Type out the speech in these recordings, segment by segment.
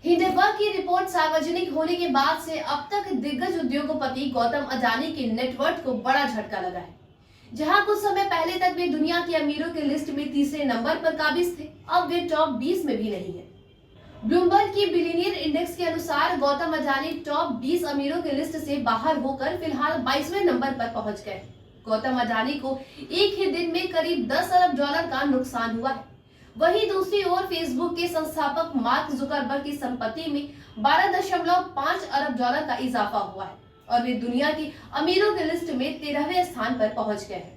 Hindenburg की report सार्वजनिक होने के बाद से अब तक दिग्गज उद्योगपति गौतम अडानी के नेटवर्थ को बड़ा झटका लगा है। जहां कुछ समय पहले तक वे दुनिया के अमीरों के लिस्ट में तीसरे नंबर पर काबिज थे, अब वे टॉप 20 में भी नहीं है। ब्लूमबर्ग की बिलियनियर इंडेक्स के अनुसार गौतम अडानी टॉप 20 अमीरों के लिस्ट से बाहर होकर फिलहाल 22वें नंबर पर पहुंच गए। गौतम अडानी को एक ही दिन में करीब 10 अरब डॉलर का नुकसान हुआ है। वहीं दूसरी ओर फेसबुक के संस्थापक मार्क जुकरबर्ग की संपत्ति में 12.5 अरब डॉलर का इजाफा हुआ है और वे दुनिया की अमीरों की लिस्ट में 13वें स्थान पर पहुंच गए हैं।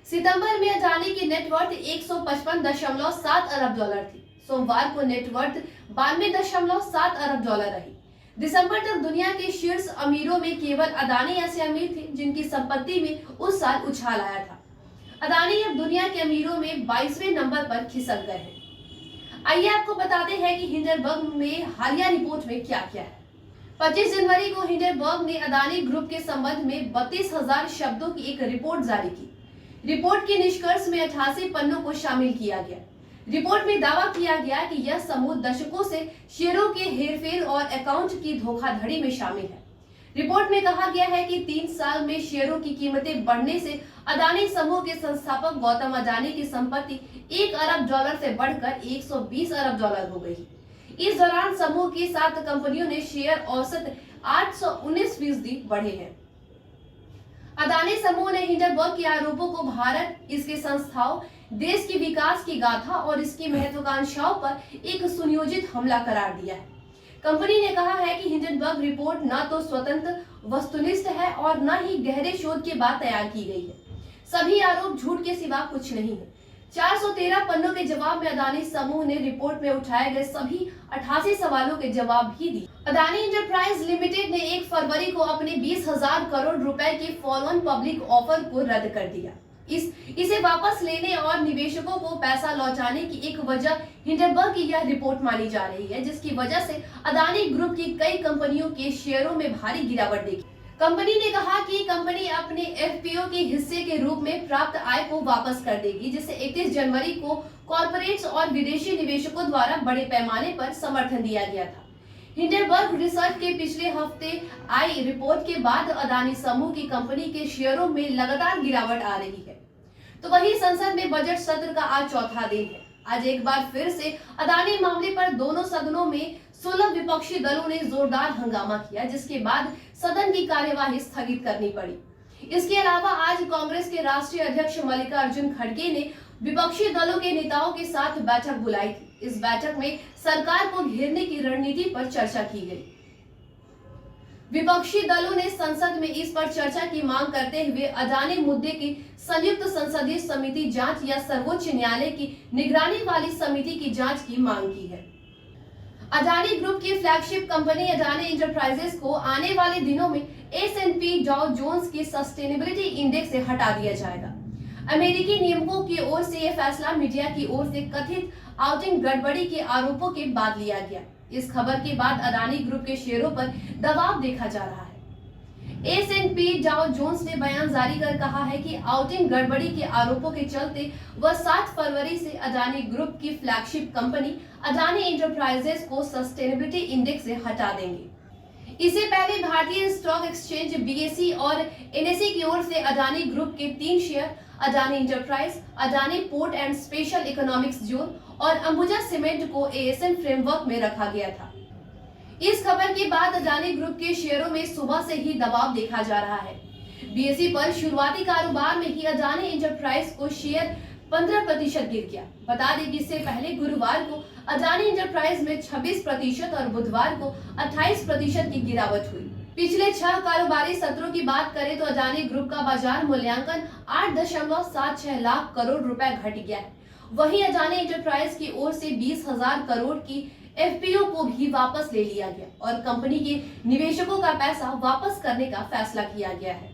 सितंबर में अडानी की नेटवर्थ 155.7 अरब डॉलर थी। सोमवार को नेटवर्थ 92.7 अरब डॉलर रही। दिसंबर तक दुनिया के शीर्ष अमीरों में केवल अडानी ऐसे अमीर थे जिनकी संपत्ति में उस साल उछाल आया था। अडानी अब दुनिया के अमीरों में 22वें नंबर पर खिसक गए हैं। आइए आपको बताते हैं कि हिंडनबर्ग में हालिया रिपोर्ट में क्या क्या है। 25 जनवरी को हिंडनबर्ग ने अडानी ग्रुप के संबंध में 32,000 शब्दों की एक रिपोर्ट जारी की। रिपोर्ट के निष्कर्ष में 88 पन्नों को शामिल किया गया। रिपोर्ट में दावा किया गया कि यह समूह दशकों से शेयरों के हेरफेर और अकाउंट की धोखाधड़ी में शामिल है। रिपोर्ट में कहा गया है कि 3 साल में शेयरों की कीमतें बढ़ने से अडानी समूह के संस्थापक गौतम अडानी की संपत्ति 1 अरब डॉलर से बढ़कर 120 अरब डॉलर हो गई। इस दौरान समूह की 7 कंपनियों ने शेयर औसत 819% बढ़े हैं। अडानी समूह ने हिंडनबर्ग के आरोपों को भारत, इसके संस्थाओं, देश की विकास की गाथा और इसकी महत्वाकांक्षाओं पर एक सुनियोजित हमला करार दिया है। कंपनी ने कहा है कि हिंडनबर्ग रिपोर्ट न तो स्वतंत्र, वस्तुनिष्ठ है और न ही गहरे शोध के बाद तैयार की गई है। सभी आरोप झूठ के सिवा कुछ नहीं है। 413 पन्नों के जवाब में अडानी समूह ने रिपोर्ट में उठाए गए सभी 88 सवालों के जवाब भी दिए। अडानी इंटरप्राइज लिमिटेड ने 1 फरवरी को अपने 20,000 करोड़ रुपए के फॉलोअन पब्लिक ऑफर को रद्द कर दिया। इसे वापस लेने और निवेशकों को पैसा लौटाने की एक वजह हिंडनबर्ग की यह रिपोर्ट मानी जा रही है, जिसकी वजह से अडानी ग्रुप की कई कंपनियों के शेयरों में भारी गिरावट देखी। कंपनी ने कहा कि कंपनी अपने एफपीओ के हिस्से के रूप में प्राप्त आय को वापस कर देगी, जिसे 31 जनवरी को कॉर्पोरेट्स और विदेशी निवेशकों द्वारा बड़े पैमाने पर समर्थन दिया गया था। हिंडनबर्ग रिसर्च के पिछले हफ्ते आई रिपोर्ट के बाद अडानी समूह की कंपनी के शेयरों में लगातार गिरावट आ रही है। तो वहीं संसद में बजट सत्र का आज चौथा दिन है। आज एक बार फिर से अडानी मामले पर दोनों सदनों में 16 विपक्षी दलों ने जोरदार हंगामा किया, जिसके बाद सदन की कार्यवाही स्थगित करनी पड़ी। इसके अलावा आज कांग्रेस के राष्ट्रीय अध्यक्ष मल्लिकार्जुन खड़गे ने विपक्षी दलों के नेताओं के साथ बैठक बुलाई थी। इस बैठक में सरकार को घेरने की रणनीति पर चर्चा की गई। विपक्षी दलों ने संसद में इस पर चर्चा की मांग करते हुए अडानी मुद्दे की संयुक्त संसदीय समिति जांच या सर्वोच्च न्यायालय की निगरानी वाली समिति की जांच की मांग की है। अडानी ग्रुप की फ्लैगशिप कंपनी अडानी इंटरप्राइजेस को आने वाले दिनों में S&P डाउ जोन्स की सस्टेनेबिलिटी इंडेक्स से हटा दिया जाएगा। अमेरिकी नियामकों की ओर से यह फैसला मीडिया की ओर से कथित आउटिंग गड़बड़ी के आरोपों के बाद लिया गया। इस खबर के बाद अडानी ग्रुप के शेयरों पर दबाव देखा जा रहा है। S&P डाउ जोन्स ने बयान जारी कर कहा है कि आउटिंग गड़बड़ी के आरोपों के चलते वह 7 फरवरी से अडानी ग्रुप की फ्लैगशिप कंपनी अडानी इंटरप्राइजेस को सस्टेनेबिलिटी इंडेक्स से हटा देंगे। इससे पहले भारतीय स्टॉक एक्सचेंज BSE और NSE की ओर से अडानी ग्रुप के 3 share Adani enterprise, Adani port and special economics zone और अंबुजा सीमेंट को ASM फ्रेमवर्क में रखा गया था। इस खबर के बाद अडानी ग्रुप के शेयरों में सुबह से ही दबाव देखा जा रहा है। BSE पर शुरुआती कारोबार में ही अडानी इंटरप्राइज को शेयर 15% गिर गया। बता दें कि इससे पहले गुरुवार को अडानी इंटरप्राइज में 26% और बुधवार को 28% की गिरावट हुई। पिछले 6 कारोबारी सत्रों की बात करें तो अडानी ग्रुप का बाजार मूल्यांकन 8.76 लाख करोड़ रुपए घट गया है। वहीं अडानी इंटरप्राइज की ओर से 20,000 करोड़ की FPO को भी वापस ले लिया गया और कंपनी के निवेशकों का पैसा वापस करने का फैसला किया गया है।